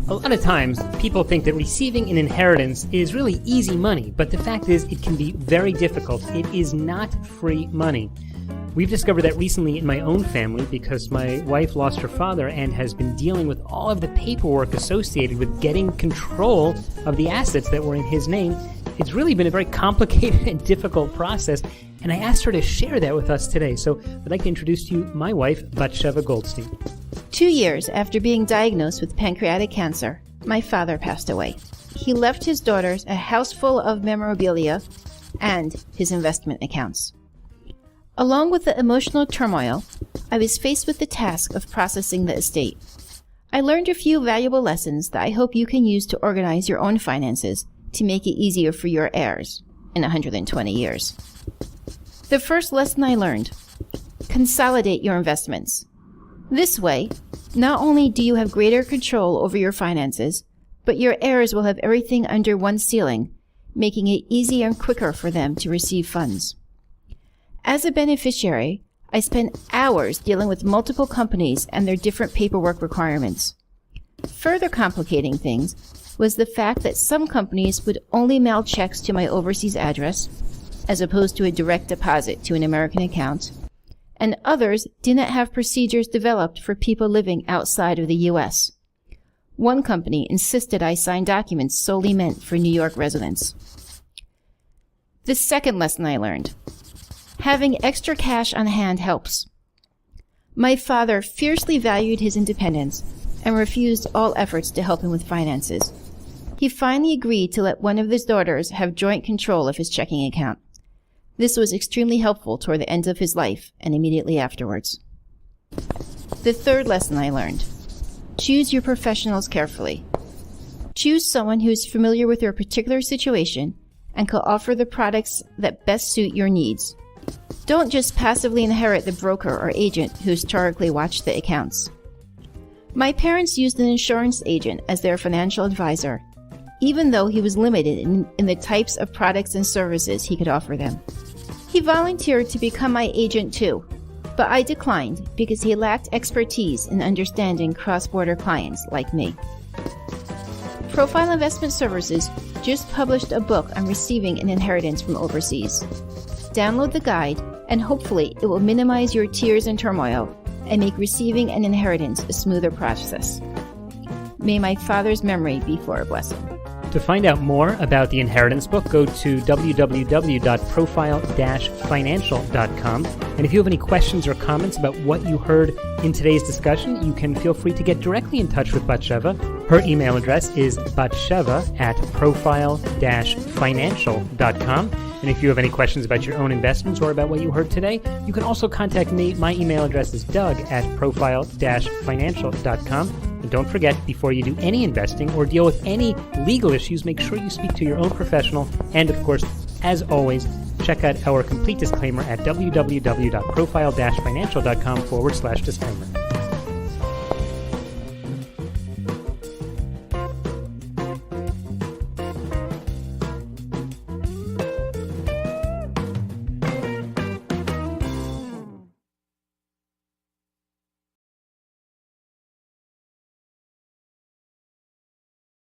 A lot of times, people think that receiving an inheritance is really easy money, but the fact is it can be very difficult. It is not free money. We've discovered that recently in my own family because my wife lost her father and has been dealing with all of the paperwork associated with getting control of the assets that were in his name. It's really been a very complicated and difficult process, and I asked her to share that with us today. So I'd like to introduce to you my wife, Batsheva Goldstein. 2 years after being diagnosed with pancreatic cancer, my father passed away. He left his daughters a house full of memorabilia and his investment accounts. Along with the emotional turmoil, I was faced with the task of processing the estate. I learned a few valuable lessons that I hope you can use to organize your own finances to make it easier for your heirs in 120 years. The first lesson I learned: consolidate your investments. This way, not only do you have greater control over your finances, but your heirs will have everything under one ceiling, making it easier and quicker for them to receive funds. As a beneficiary, I spent hours dealing with multiple companies and their different paperwork requirements. Further complicating things was the fact that some companies would only mail checks to my overseas address, as opposed to a direct deposit to an American account, and others didn't have procedures developed for people living outside of the U.S. One company insisted I sign documents solely meant for New York residents. The second lesson I learned: having extra cash on hand helps. My father fiercely valued his independence and refused all efforts to help him with finances. He finally agreed to let one of his daughters have joint control of his checking account. This was extremely helpful toward the end of his life and immediately afterwards. The third lesson I learned: choose your professionals carefully. Choose someone who is familiar with your particular situation and can offer the products that best suit your needs. Don't just passively inherit the broker or agent who historically watched the accounts. My parents used an insurance agent as their financial advisor, even though he was limited in the types of products and services he could offer them. He volunteered to become my agent too, but I declined because he lacked expertise in understanding cross-border clients like me. Profile Investment Services just published a book on receiving an inheritance from overseas. Download the guide, and hopefully it will minimize your tears and turmoil and make receiving an inheritance a smoother process. May my father's memory be for a blessing. To find out more about the inheritance book, go to www.profile-financial.com. And if you have any questions or comments about what you heard in today's discussion, you can feel free to get directly in touch with Batsheva. Her email address is batsheva@profile-financial.com. And if you have any questions about your own investments or about what you heard today, you can also contact me. My email address is doug@profile-financial.com. And don't forget, before you do any investing or deal with any legal issues, make sure you speak to your own professional. And of course, as always, check out our complete disclaimer at www.profile-financial.com/disclaimer.